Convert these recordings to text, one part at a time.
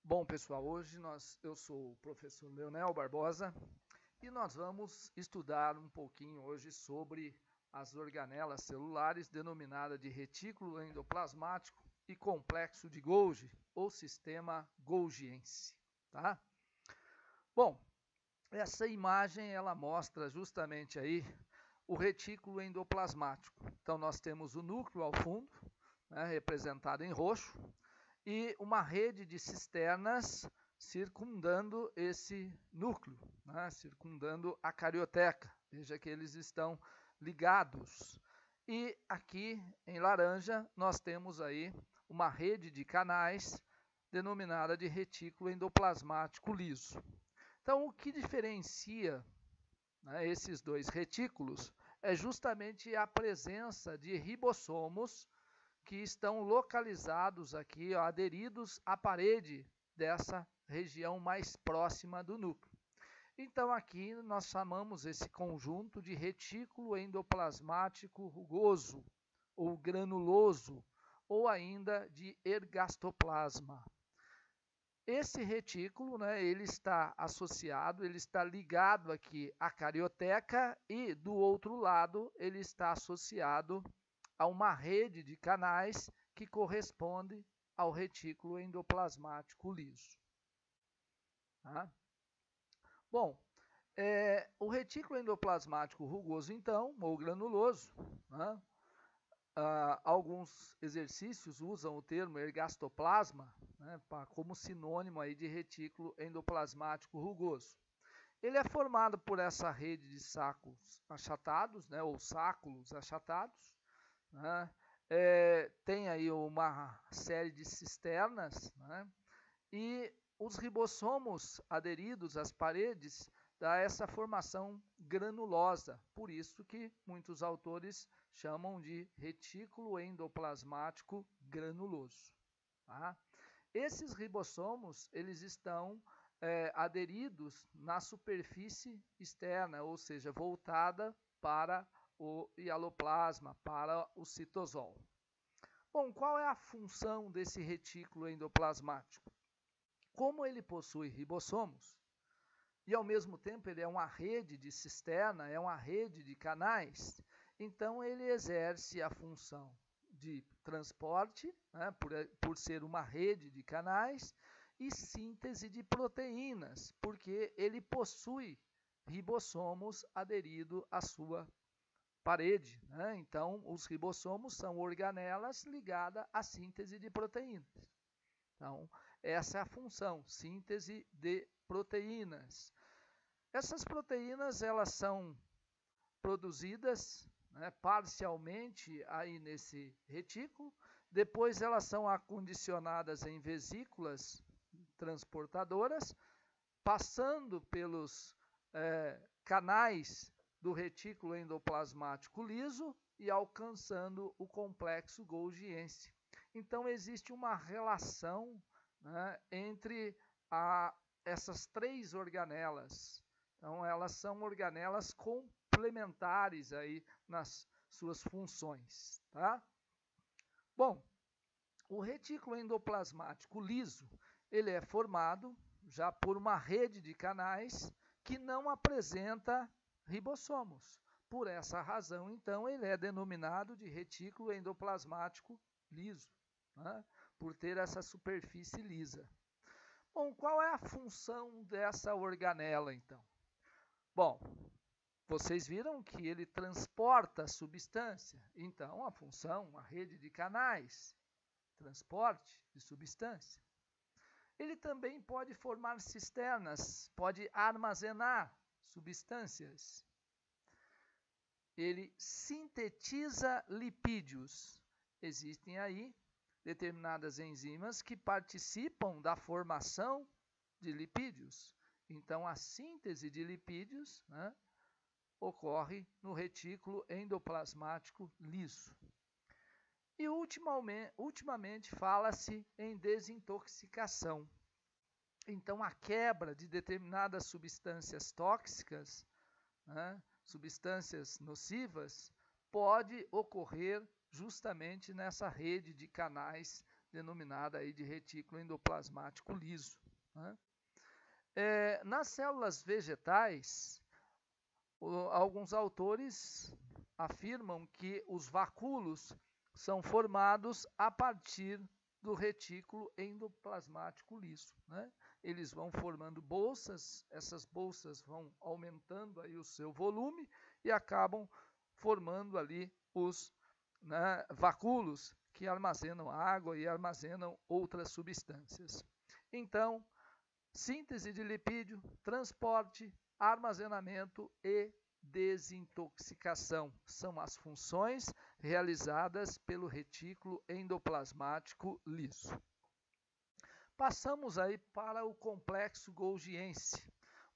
Bom, pessoal, hoje eu sou o professor Leonel Barbosa e nós vamos estudar um pouquinho hoje sobre as organelas celulares denominadas de retículo endoplasmático e complexo de Golgi, ou sistema golgiense, tá? Bom, essa imagem ela mostra justamente aí o retículo endoplasmático. Então nós temos o núcleo ao fundo, né, representado em roxo, e uma rede de cisternas circundando esse núcleo, né, circundando a carioteca. Veja que eles estão ligados. E aqui em laranja nós temos aí uma rede de canais denominada de retículo endoplasmático liso. Então, o que diferencia, né, esses dois retículos é justamente a presença de ribossomos que estão localizados aqui, ó, aderidos à parede dessa região mais próxima do núcleo. Então aqui nós chamamos esse conjunto de retículo endoplasmático rugoso, ou granuloso, ou ainda de ergastoplasma. Esse retículo, né, ele está associado, ele está ligado aqui à carioteca e do outro lado ele está associado a uma rede de canais que corresponde ao retículo endoplasmático liso. Tá? Bom, o retículo endoplasmático rugoso, então, ou granuloso, né? Alguns exercícios usam o termo ergastoplasma, né, como sinônimo aí de retículo endoplasmático rugoso. Ele é formado por essa rede de sacos achatados, né, ou sáculos achatados, né, tem aí uma série de cisternas, né, e os ribossomos aderidos às paredes dá essa formação granulosa, por isso que muitos autores chamam de retículo endoplasmático granuloso. Tá? Esses ribossomos eles estão aderidos na superfície externa, ou seja, voltada para o hialoplasma, para o citosol. Bom, qual é a função desse retículo endoplasmático? Como ele possui ribossomos, e ao mesmo tempo ele é uma rede de cisterna, é uma rede de canais, então ele exerce a função de transporte, né, por ser uma rede de canais, e síntese de proteínas, porque ele possui ribossomos aderido à sua parede, né? Então, os ribossomos são organelas ligadas à síntese de proteínas. Então, essa é a função, síntese de proteínas. Essas proteínas elas são produzidas, né, parcialmente aí nesse retículo, depois elas são acondicionadas em vesículas transportadoras, passando pelos canais do retículo endoplasmático liso e alcançando o complexo golgiense. Então existe uma relação, né, entre essas três organelas. Então elas são organelas complementares aí nas suas funções, tá? Bom, o retículo endoplasmático liso, ele é formado já por uma rede de canais que não apresenta ribossomos. Por essa razão, então, ele é denominado de retículo endoplasmático liso, né? Por ter essa superfície lisa. Bom, qual é a função dessa organela, então? Bom, vocês viram que ele transporta substância. Então, a função, a rede de canais, transporte de substância. Ele também pode formar cisternas, pode armazenar substâncias. Ele sintetiza lipídios. Existem aí determinadas enzimas que participam da formação de lipídios. Então, a síntese de lipídios, né, ocorre no retículo endoplasmático liso. E ultimamente fala-se em desintoxicação. Então, a quebra de determinadas substâncias tóxicas, né, substâncias nocivas, pode ocorrer justamente nessa rede de canais denominada aí de retículo endoplasmático liso, né? Nas células vegetais, alguns autores afirmam que os vacúolos são formados a partir do retículo endoplasmático liso, né? Eles vão formando bolsas, essas bolsas vão aumentando aí o seu volume e acabam formando ali os, né, vacúolos que armazenam água e armazenam outras substâncias. Então, síntese de lipídio, transporte, armazenamento e desintoxicação são as funções realizadas pelo retículo endoplasmático liso. Passamos aí para o complexo golgiense,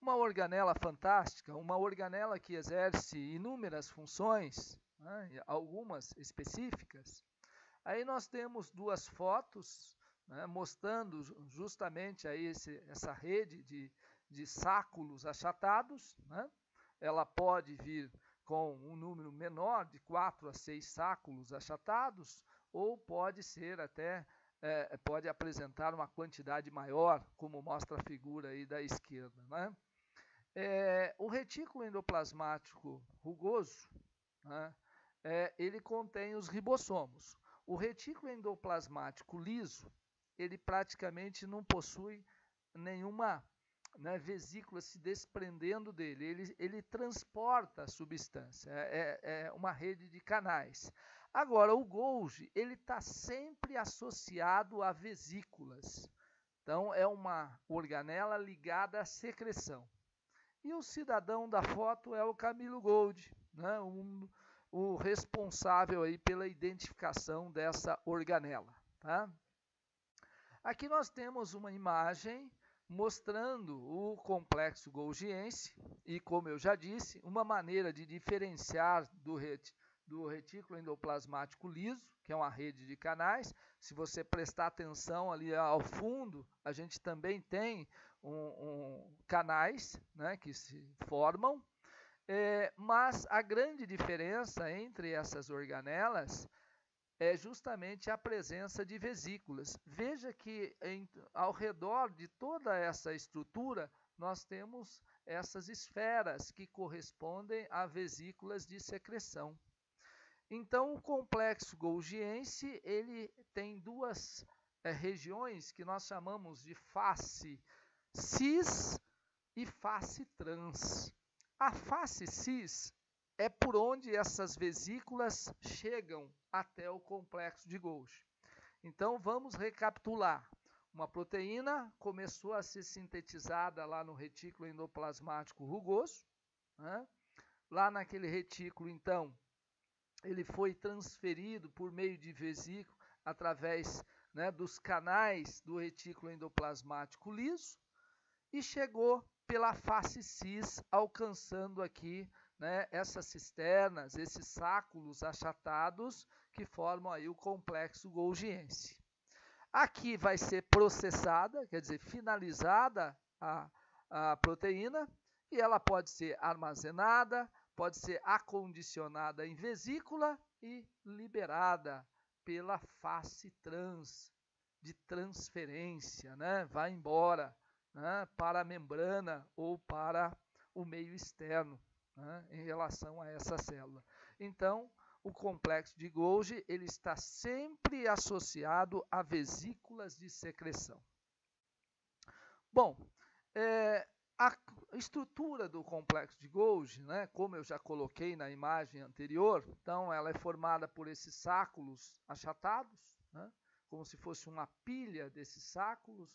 uma organela fantástica, uma organela que exerce inúmeras funções, né, algumas específicas. Aí nós temos duas fotos, né, mostrando justamente aí essa rede de sáculos achatados, né? Ela pode vir com um número menor, de 4 a 6 sáculos achatados, ou pode ser até, pode apresentar uma quantidade maior, como mostra a figura aí da esquerda, né? O retículo endoplasmático rugoso, né, ele contém os ribossomos. O retículo endoplasmático liso, ele praticamente não possui nenhuma, né, vesícula se desprendendo dele, ele transporta a substância, é uma rede de canais. Agora, o Golgi, ele está sempre associado a vesículas, então é uma organela ligada à secreção. E o cidadão da foto é o Camilo Golgi, né, o responsável aí pela identificação dessa organela, tá? Aqui nós temos uma imagem mostrando o complexo golgiense e, como eu já disse, uma maneira de diferenciar do retículo endoplasmático liso, que é uma rede de canais. Se você prestar atenção ali ao fundo, a gente também tem canais, né, que se formam, mas a grande diferença entre essas organelas é justamente a presença de vesículas. Veja que ao redor de toda essa estrutura nós temos essas esferas que correspondem a vesículas de secreção. Então, o complexo golgiense, ele tem duas regiões que nós chamamos de face cis e face trans. A face cis é por onde essas vesículas chegam até o complexo de Golgi. Então, vamos recapitular. Uma proteína começou a ser sintetizada lá no retículo endoplasmático rugoso, né? Lá naquele retículo, então, ele foi transferido por meio de vesícula através, né, dos canais do retículo endoplasmático liso e chegou pela face cis, alcançando aqui, né, essas cisternas, esses sáculos achatados que formam aí o complexo golgiense. Aqui vai ser processada, quer dizer, finalizada a proteína, e ela pode ser armazenada, pode ser acondicionada em vesícula e liberada pela face trans, de transferência, né? Vai embora, né, para a membrana ou para o meio externo, né, em relação a essa célula. Então, o complexo de Golgi, ele está sempre associado a vesículas de secreção. Bom, a estrutura do complexo de Golgi, né, como eu já coloquei na imagem anterior, então ela é formada por esses sáculos achatados, né, como se fosse uma pilha desses sáculos.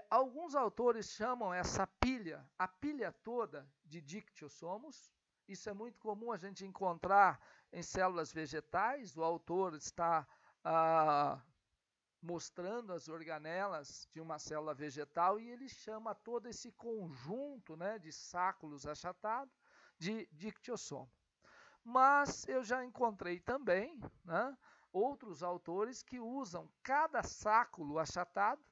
Alguns autores chamam essa pilha, a pilha toda, de dictiossomos. Isso é muito comum a gente encontrar em células vegetais. O autor está mostrando as organelas de uma célula vegetal e ele chama todo esse conjunto, né, de sáculos achatados de dictiossomo. Mas eu já encontrei também, né, outros autores que usam cada sáculo achatado,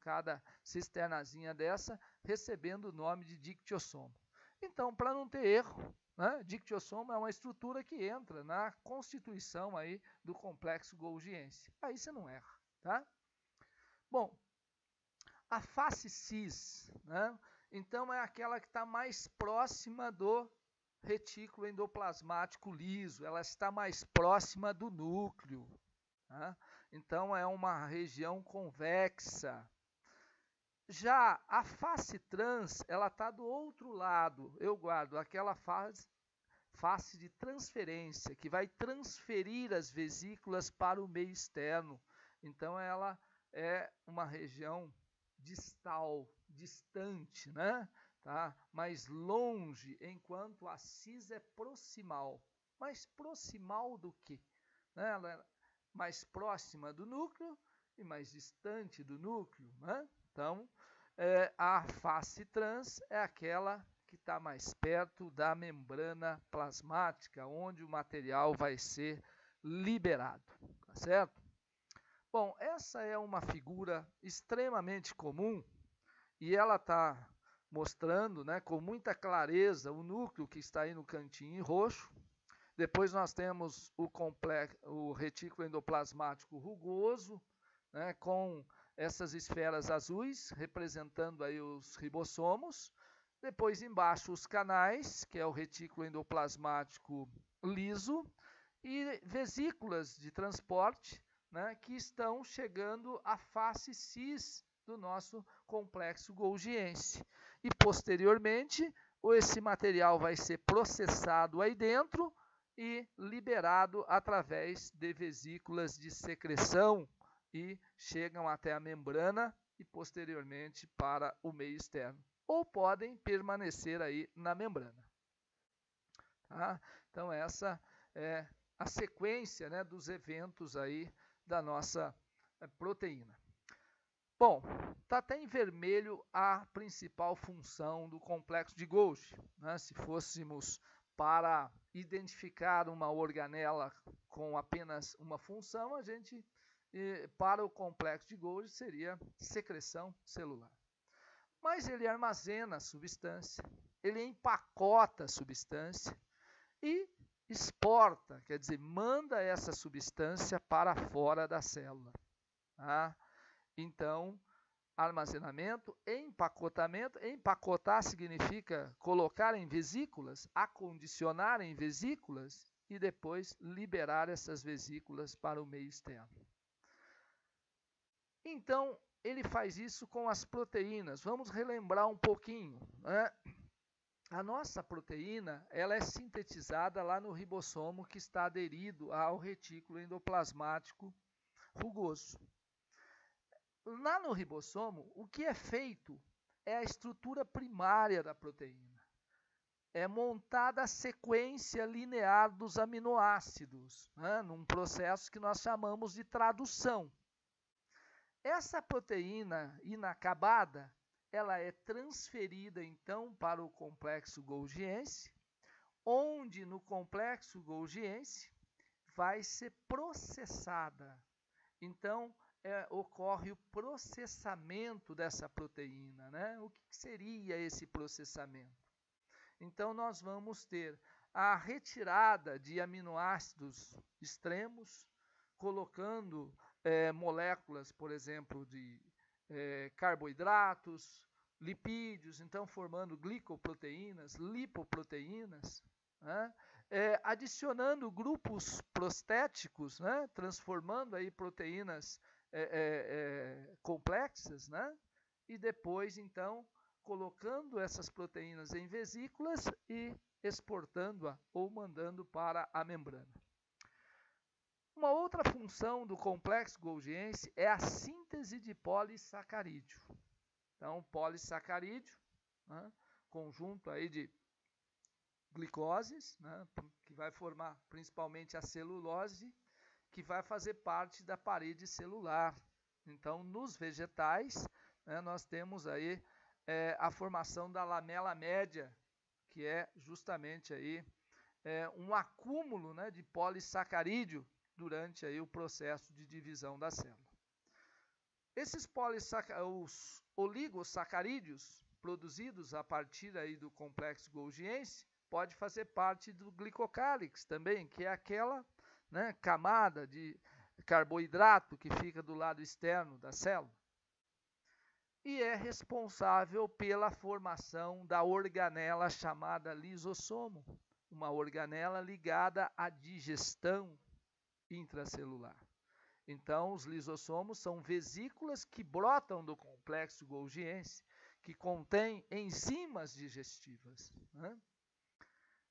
cada cisternazinha dessa, recebendo o nome de dictiossomo. Então, para não ter erro, né, dictiossoma é uma estrutura que entra na constituição aí do complexo golgiense. Aí você não erra, tá? Bom, a face cis, né, então é aquela que está mais próxima do retículo endoplasmático liso, ela está mais próxima do núcleo, tá? Então é uma região convexa. Já a face trans, ela está do outro lado. Eu guardo aquela face de transferência, que vai transferir as vesículas para o meio externo. Então ela é uma região distal, distante, né? Tá? Mais longe, enquanto a cis é proximal. Mais proximal do que? Né? Ela é mais próxima do núcleo e mais distante do núcleo, né? Então, a face trans é aquela que está mais perto da membrana plasmática, onde o material vai ser liberado, tá certo? Bom, essa é uma figura extremamente comum e ela está mostrando, né, com muita clareza o núcleo que está aí no cantinho em roxo. Depois nós temos o retículo endoplasmático rugoso, né, com essas esferas azuis, representando aí os ribossomos. Depois embaixo os canais, que é o retículo endoplasmático liso, e vesículas de transporte, né, que estão chegando à face cis do nosso complexo golgiense. E posteriormente, esse material vai ser processado aí dentro e liberado através de vesículas de secreção e chegam até a membrana e posteriormente para o meio externo. Ou podem permanecer aí na membrana. Tá? Então essa é a sequência, né, dos eventos aí da nossa proteína. Bom, está até em vermelho a principal função do complexo de Golgi, né? Se fôssemos para identificar uma organela com apenas uma função, a gente, para o complexo de Golgi, seria secreção celular. Mas ele armazena a substância, ele empacota a substância e exporta, quer dizer, manda essa substância para fora da célula. Tá? Então, armazenamento, empacotamento. Empacotar significa colocar em vesículas, acondicionar em vesículas e depois liberar essas vesículas para o meio externo. Então, ele faz isso com as proteínas. Vamos relembrar um pouquinho, né? A nossa proteína, ela é sintetizada lá no ribossomo que está aderido ao retículo endoplasmático rugoso. Lá no ribossomo, o que é feito é a estrutura primária da proteína. É montada a sequência linear dos aminoácidos, né, num processo que nós chamamos de tradução. Essa proteína inacabada, ela é transferida então para o complexo golgiense, onde no complexo golgiense vai ser processada. Então, ocorre o processamento dessa proteína, né? O que seria esse processamento? Então, nós vamos ter a retirada de aminoácidos extremos, colocando moléculas, por exemplo, de carboidratos, lipídios, então formando glicoproteínas, lipoproteínas, né? Adicionando grupos prostéticos, né? Transformando aí proteínas complexas, né? E depois, então, colocando essas proteínas em vesículas e exportando-a ou mandando para a membrana. Uma outra função do complexo golgiense é a síntese de polissacarídeo. Então, polissacarídeo, né, conjunto aí de glicoses, né, que vai formar principalmente a celulose, que vai fazer parte da parede celular. Então, nos vegetais, né, nós temos aí a formação da lamela média, que é justamente aí um acúmulo, né, de polissacarídeo durante aí o processo de divisão da célula. Esses os oligossacarídeos, produzidos a partir aí do complexo golgiense, pode fazer parte do glicocálix também, que é aquela, né, camada de carboidrato que fica do lado externo da célula. E é responsável pela formação da organela chamada lisossomo, uma organela ligada à digestão intracelular. Então, os lisossomos são vesículas que brotam do complexo golgiense, que contém enzimas digestivas, né?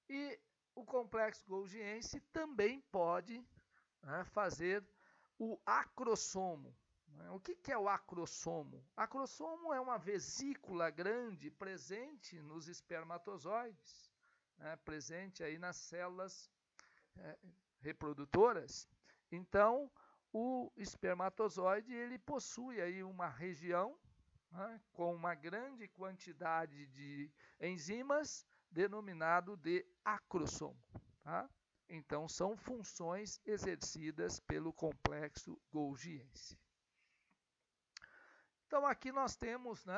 E o complexo golgiense também pode, né, fazer o acrossomo. Né? O que é o acrossomo? Acrossomo é uma vesícula grande presente nos espermatozoides, né, presente aí nas células reprodutoras. Então, o espermatozoide ele possui aí uma região, né, com uma grande quantidade de enzimas, denominado de acrossomo. Tá? Então, são funções exercidas pelo complexo golgiense. Então, aqui nós temos, né,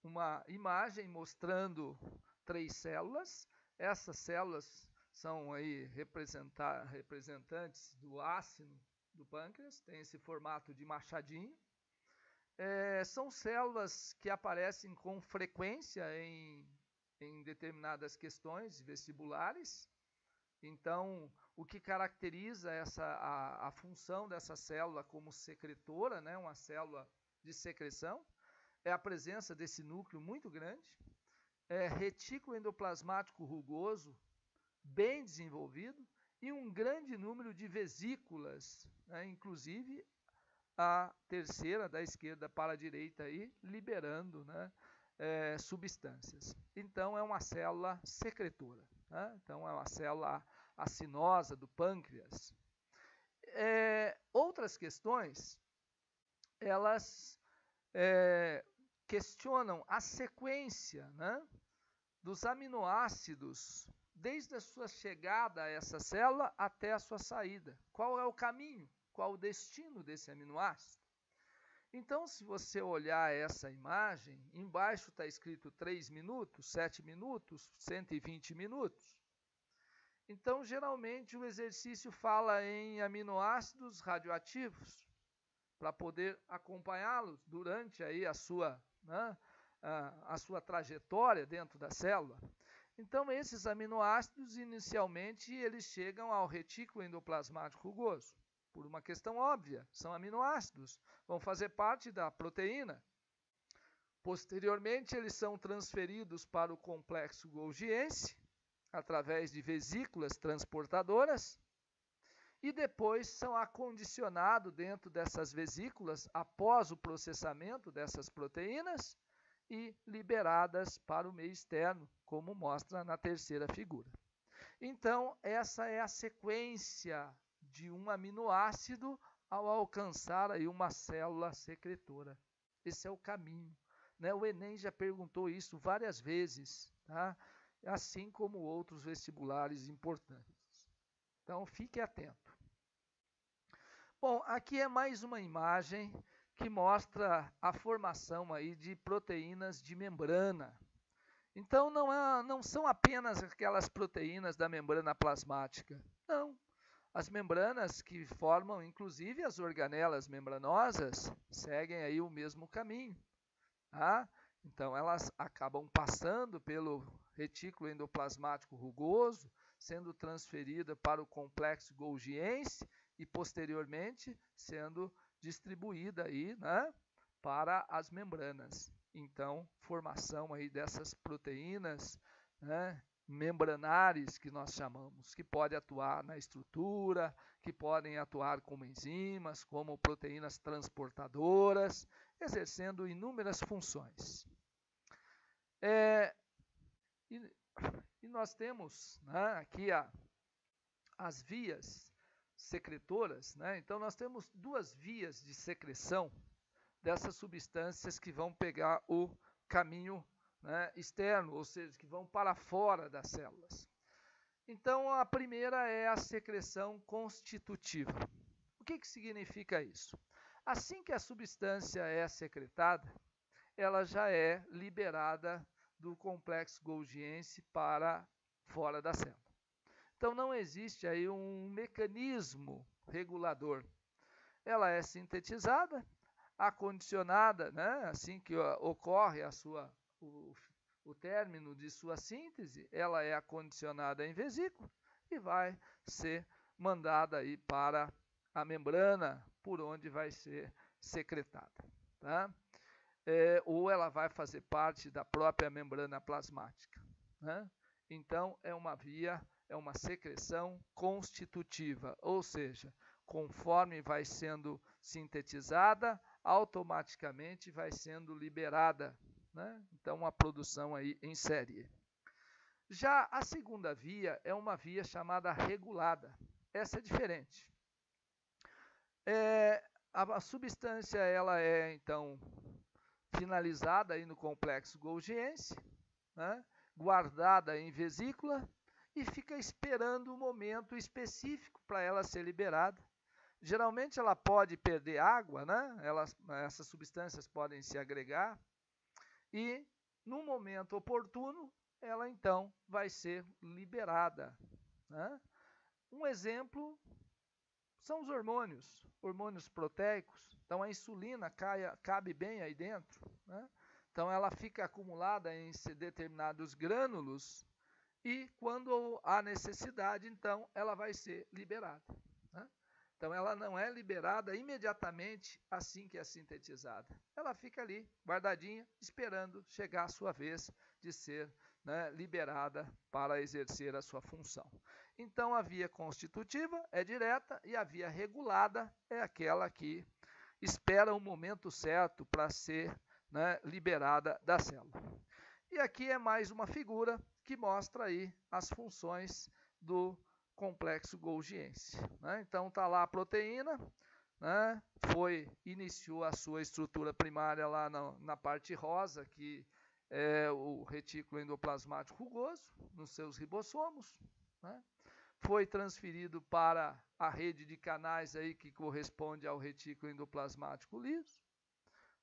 uma imagem mostrando 3 células. Essas células são aí representantes do ácino do pâncreas, tem esse formato de machadinho. São células que aparecem com frequência em determinadas questões vestibulares. Então, o que caracteriza a função dessa célula como secretora, né, uma célula de secreção, é a presença desse núcleo muito grande, retículo endoplasmático rugoso bem desenvolvido e um grande número de vesículas, né, inclusive a terceira da esquerda para a direita aí, liberando, né, substâncias. Então, é uma célula secretora. Né? Então, é uma célula acinosa do pâncreas. Outras questões, elas questionam a sequência, né, dos aminoácidos, desde a sua chegada a essa célula até a sua saída. Qual é o caminho? Qual o destino desse aminoácido? Então, se você olhar essa imagem, embaixo está escrito 3 minutos, 7 minutos, 120 minutos. Então, geralmente, o exercício fala em aminoácidos radioativos, para poder acompanhá-los durante aí a sua trajetória dentro da célula. Então, esses aminoácidos, inicialmente, eles chegam ao retículo endoplasmático rugoso. Por uma questão óbvia, são aminoácidos, vão fazer parte da proteína. Posteriormente, eles são transferidos para o complexo golgiense, através de vesículas transportadoras, e depois são acondicionados dentro dessas vesículas, após o processamento dessas proteínas, e liberadas para o meio externo, como mostra na terceira figura. Então, essa é a sequência de um aminoácido ao alcançar aí uma célula secretora. Esse é o caminho. Né? O Enem já perguntou isso várias vezes, tá? Assim como outros vestibulares importantes. Então, fique atento. Bom, aqui é mais uma imagem que mostra a formação aí de proteínas de membrana. Então, não são apenas aquelas proteínas da membrana plasmática. Não. As membranas que formam, inclusive, as organelas membranosas, seguem aí o mesmo caminho. Tá? Então, elas acabam passando pelo retículo endoplasmático rugoso, sendo transferida para o complexo golgiense e, posteriormente, sendo distribuída aí, né, para as membranas. Então, formação aí dessas proteínas, né, membranares, que nós chamamos, que podem atuar na estrutura, que podem atuar como enzimas, como proteínas transportadoras, exercendo inúmeras funções. E nós temos, né, aqui as vias secretoras, né? Então, nós temos 2 vias de secreção dessas substâncias que vão pegar o caminho, né, externo, ou seja, que vão para fora das células. Então, a primeira é a secreção constitutiva. O que significa isso? Assim que a substância é secretada, ela já é liberada do complexo golgiense para fora da célula. Então não existe aí um mecanismo regulador. Ela é sintetizada, acondicionada, né? Assim que ocorre o término de sua síntese, ela é acondicionada em vesícula e vai ser mandada aí para a membrana, por onde vai ser secretada, tá? Ou ela vai fazer parte da própria membrana plasmática, né? Então, é uma secreção constitutiva, ou seja, conforme vai sendo sintetizada, automaticamente vai sendo liberada, né? Então, uma produção aí em série. Já a segunda via é uma via chamada regulada. Essa é diferente. A substância ela é, então, finalizada aí no complexo golgiense, né? Guardada em vesícula e fica esperando um momento específico para ela ser liberada. Geralmente ela pode perder água, né? Essas substâncias podem se agregar e, no momento oportuno, ela então vai ser liberada, né? Um exemplo são os hormônios proteicos. Então a insulina cabe bem aí dentro, né? Então ela fica acumulada em determinados grânulos e quando há necessidade, então ela vai ser liberada, né? Então ela não é liberada imediatamente assim que é sintetizada. Ela fica ali guardadinha, esperando chegar a sua vez de ser, né, liberada para exercer a sua função. Então a via constitutiva é direta e a via regulada é aquela que espera o momento certo para ser, né, liberada da célula. E aqui é mais uma figura que mostra aí as funções do complexo golgiense, né? Então está lá a proteína, né? Iniciou a sua estrutura primária lá na parte rosa, que é o retículo endoplasmático rugoso, nos seus ribossomos, né? Foi transferido para a rede de canais aí que corresponde ao retículo endoplasmático liso,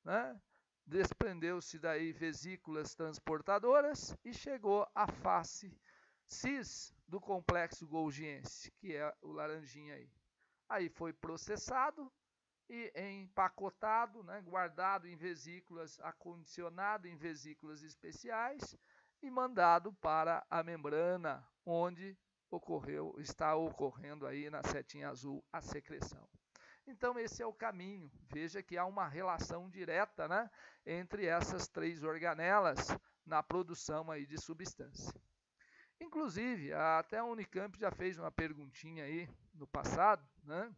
né? Desprendeu-se daí vesículas transportadoras e chegou à face cis do complexo golgiense, que é o laranjinha aí. Aí foi processado e empacotado, né, guardado em vesículas, acondicionado em vesículas especiais e mandado para a membrana, onde está ocorrendo aí na setinha azul a secreção. Então esse é o caminho. Veja que há uma relação direta, né, entre essas três organelas na produção aí de substância. Inclusive, até a Unicamp já fez uma perguntinha aí no passado, né?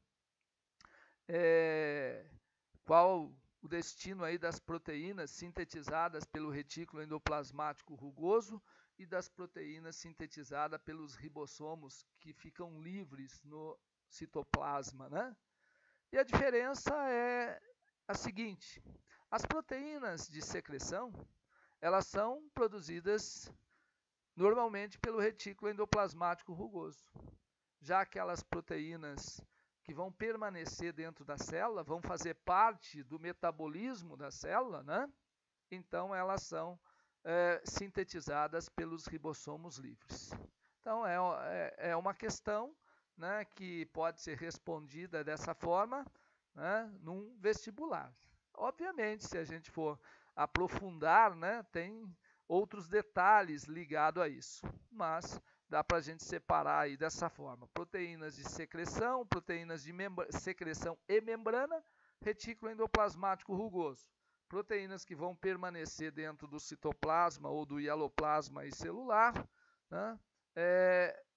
Qual o destino aí das proteínas sintetizadas pelo retículo endoplasmático rugoso e das proteínas sintetizadas pelos ribossomos que ficam livres no citoplasma, né? E a diferença é a seguinte: as proteínas de secreção, elas são produzidas normalmente pelo retículo endoplasmático rugoso. Já aquelas proteínas que vão permanecer dentro da célula, vão fazer parte do metabolismo da célula, né? Então elas são sintetizadas pelos ribossomos livres. Então é uma questão, né, que pode ser respondida dessa forma, né, num vestibular. Obviamente, se a gente for aprofundar, né, tem outros detalhes ligados a isso, mas dá para a gente separar aí dessa forma: proteínas de secreção, proteínas de secreção e membrana, retículo endoplasmático rugoso. Proteínas que vão permanecer dentro do citoplasma ou do hialoplasma e celular, né,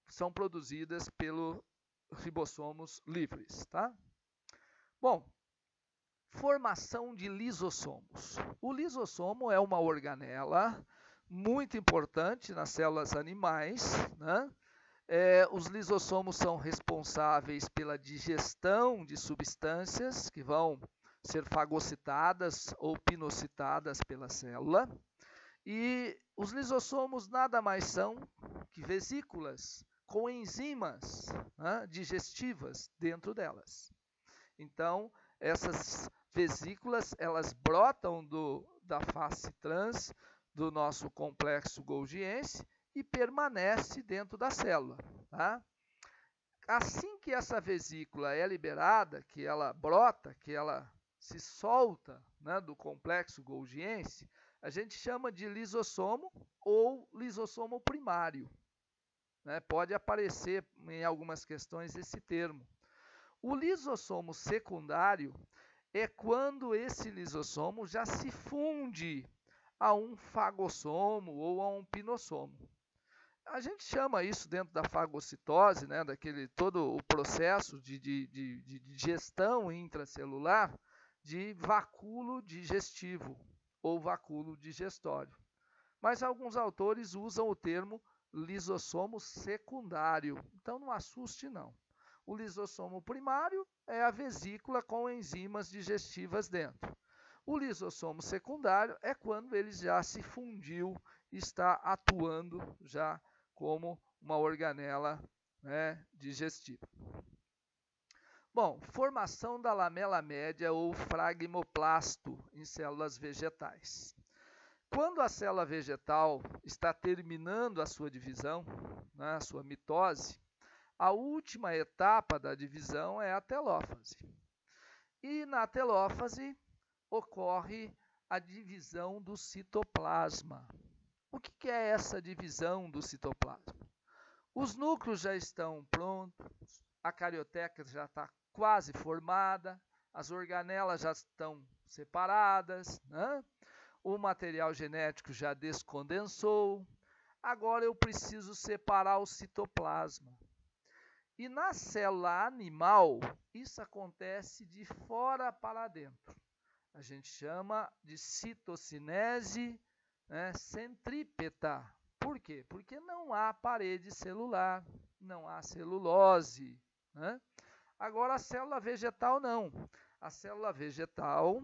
são produzidas pelos ribossomos livres, tá? Bom, formação de lisossomos. O lisossomo é uma organela muito importante nas células animais, né? Os lisossomos são responsáveis pela digestão de substâncias que vão ser fagocitadas ou pinocitadas pela célula. E os lisossomos nada mais são que vesículas com enzimas, né, digestivas dentro delas. Então, essas vesículas, elas brotam da face trans do nosso complexo golgiense e permanece dentro da célula, tá? Assim que essa vesícula é liberada, que ela brota, que ela se solta, né, do complexo golgiense, a gente chama de lisossomo ou lisossomo primário, né? Pode aparecer em algumas questões esse termo. O lisossomo secundário é quando esse lisossomo já se funde a um fagossomo ou a um pinossomo. A gente chama isso dentro da fagocitose, né, daquele todo o processo de digestão intracelular, de vacúolo digestivo ou vacúolo digestório. Mas alguns autores usam o termo lisossomo secundário, então não assuste não. O lisossomo primário é a vesícula com enzimas digestivas dentro. O lisossomo secundário é quando ele já se fundiu, está atuando já como uma organela, né, digestiva. Bom, formação da lamela média ou fragmoplasto em células vegetais. Quando a célula vegetal está terminando a sua divisão, né, a sua mitose, a última etapa da divisão é a telófase. E na telófase ocorre a divisão do citoplasma. O que é essa divisão do citoplasma? Os núcleos já estão prontos, a carioteca já está quase formada, as organelas já estão separadas, né? O material genético já descondensou. Agora eu preciso separar o citoplasma. E na célula animal, isso acontece de fora para dentro. A gente chama de citocinese, né, centrípeta. Por quê? Porque não há parede celular, não há celulose, né? Agora a célula vegetal não. A célula vegetal,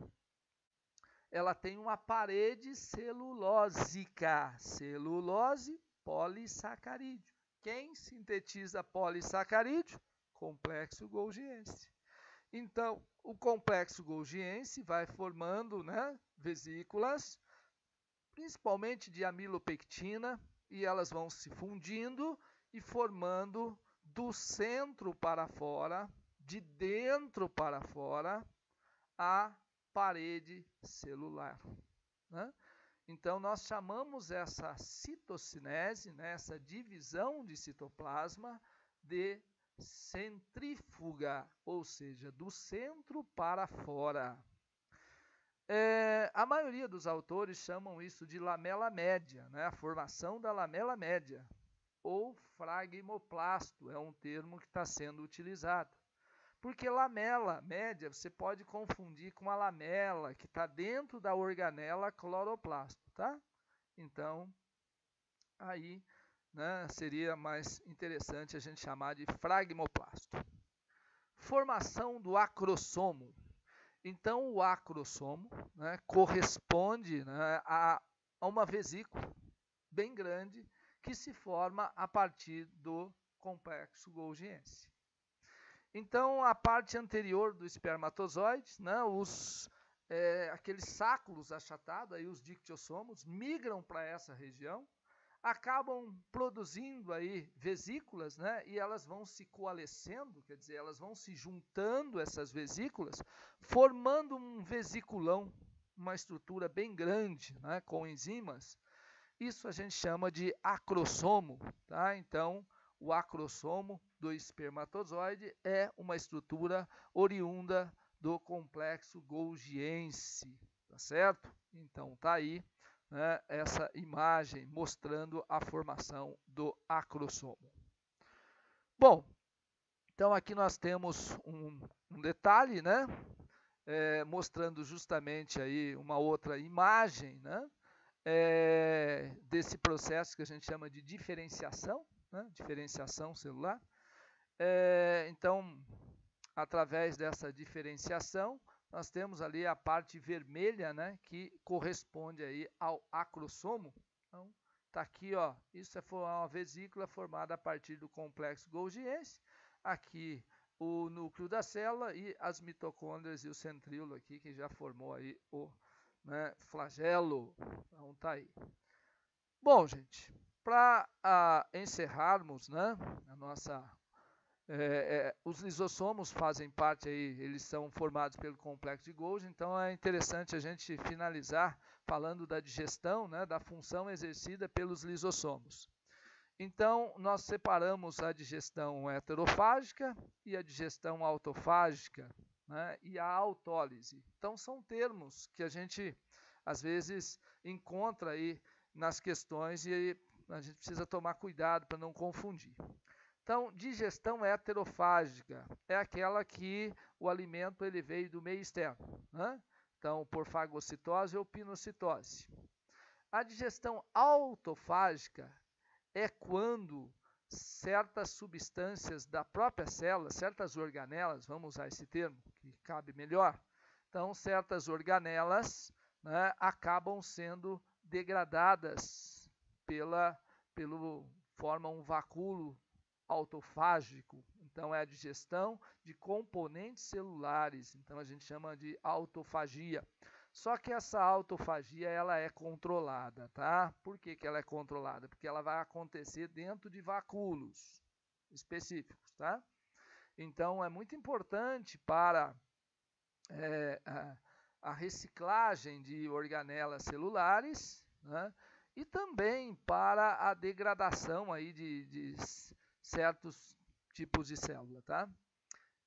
ela tem uma parede celulósica, celulose polissacarídeo. Quem sintetiza polissacarídeo? Complexo golgiense. Então, o complexo golgiense vai formando, né, vesículas, principalmente de amilopectina, e elas vão se fundindo e formando do centro para fora, de dentro para fora, a parede celular, né? Então, nós chamamos essa citocinese, né, essa divisão de citoplasma, de centrífuga, ou seja, do centro para fora. A maioria dos autores chamam isso de lamela média, né, a formação da lamela média, ou fragmoplasto, é um termo que está sendo utilizado. Porque lamela média você pode confundir com a lamela que está dentro da organela cloroplasto, tá? Então, aí, né, seria mais interessante a gente chamar de fragmoplasto. Formação do acrossomo. Então, o acrossomo, né, corresponde, né, a uma vesícula bem grande que se forma a partir do complexo golgiense. Então, a parte anterior do espermatozoide, né, aqueles sáculos achatados, aí os dictiossomos, migram para essa região, acabam produzindo aí vesículas, né, e elas vão se coalescendo, quer dizer, elas vão se juntando, essas vesículas, formando um vesiculão, uma estrutura bem grande, né, com enzimas. Isso a gente chama de acrossomo, tá? Então, o acrossomo do espermatozoide é uma estrutura oriunda do complexo golgiense, tá certo? Então, tá aí, né, essa imagem mostrando a formação do acrossomo. Bom, então aqui nós temos um detalhe, né, mostrando justamente aí uma outra imagem, né, desse processo que a gente chama de diferenciação, né, diferenciação celular. Então, através dessa diferenciação, nós temos ali a parte vermelha, né, que corresponde aí ao acrossomo. Então, está aqui, ó, isso é uma vesícula formada a partir do complexo golgiense. Aqui o núcleo da célula e as mitocôndrias e o centríolo aqui, que já formou aí o, né, flagelo. Então tá aí. Bom, gente, para encerrarmos, né, a nossa... os lisossomos fazem parte aí, eles são formados pelo complexo de Golgi, então é interessante a gente finalizar falando da digestão, né, da função exercida pelos lisossomos. Então, nós separamos a digestão heterofágica e a digestão autofágica, né, e a autólise. Então, são termos que a gente, às vezes, encontra aí nas questões e a gente precisa tomar cuidado para não confundir. Então, digestão heterofágica é aquela que o alimento ele veio do meio externo, né? Então, por fagocitose ou pinocitose. A digestão autofágica é quando certas substâncias da própria célula, certas organelas, vamos usar esse termo que cabe melhor, então certas organelas, né, acabam sendo degradadas formam um vacúolo autofágico. Então é a digestão de componentes celulares, então a gente chama de autofagia. Só que essa autofagia ela é controlada, tá? Por que ela é controlada? Porque ela vai acontecer dentro de vacúolos específicos, tá? Então é muito importante para a reciclagem de organelas celulares, né? E também para a degradação aí de certos tipos de célula, tá?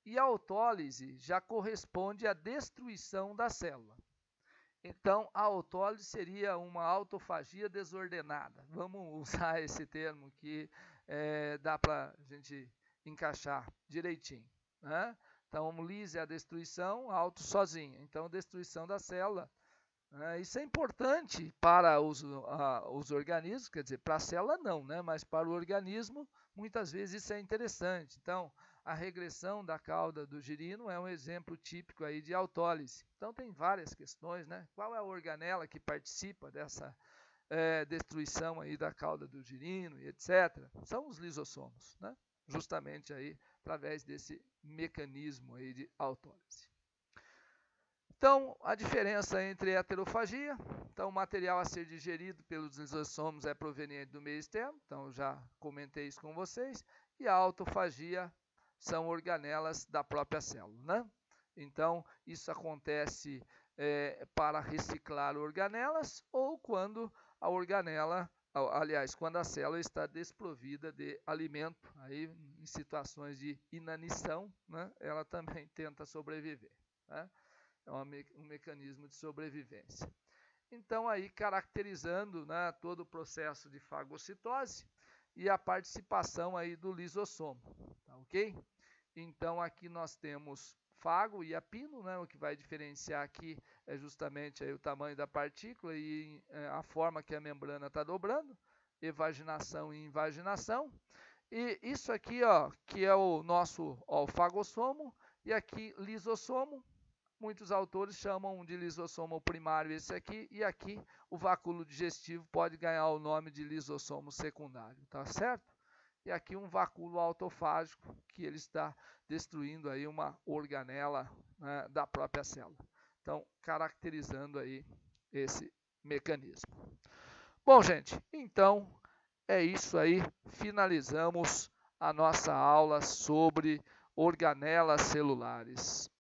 E a autólise já corresponde à destruição da célula. Então, a autólise seria uma autofagia desordenada. Vamos usar esse termo que dá para a gente encaixar direitinho, né? Então, lise é a destruição, auto sozinha. Então, destruição da célula. Isso é importante para os organismos, quer dizer, para a célula não, né? Mas para o organismo, muitas vezes isso é interessante. Então, a regressão da cauda do girino é um exemplo típico aí de autólise. Então, tem várias questões, né? Qual é a organela que participa dessa destruição aí da cauda do girino e etc. São os lisossomos, né? Justamente aí através desse mecanismo aí de autólise. Então, a diferença entre heterofagia, então o material a ser digerido pelos lisossomos é proveniente do meio externo, então já comentei isso com vocês, e a autofagia são organelas da própria célula, né? Então, isso acontece para reciclar organelas ou quando a organela, aliás, quando a célula está desprovida de alimento, aí em situações de inanição, né, ela também tenta sobreviver, né? É um mecanismo de sobrevivência. Então, aí caracterizando, né, todo o processo de fagocitose e a participação aí do lisossomo, tá ok? Então, aqui nós temos fago e apino, né, o que vai diferenciar aqui é justamente aí o tamanho da partícula e a forma que a membrana está dobrando, evaginação e invaginação. E isso aqui, ó, que é o nosso fagossomo, e aqui lisossomo. Muitos autores chamam de lisossomo primário esse aqui, e aqui o vacúolo digestivo pode ganhar o nome de lisossomo secundário, tá certo? E aqui um vacúolo autofágico, que ele está destruindo aí uma organela, né, da própria célula. Então, caracterizando aí esse mecanismo. Bom, gente, então é isso aí. Finalizamos a nossa aula sobre organelas celulares.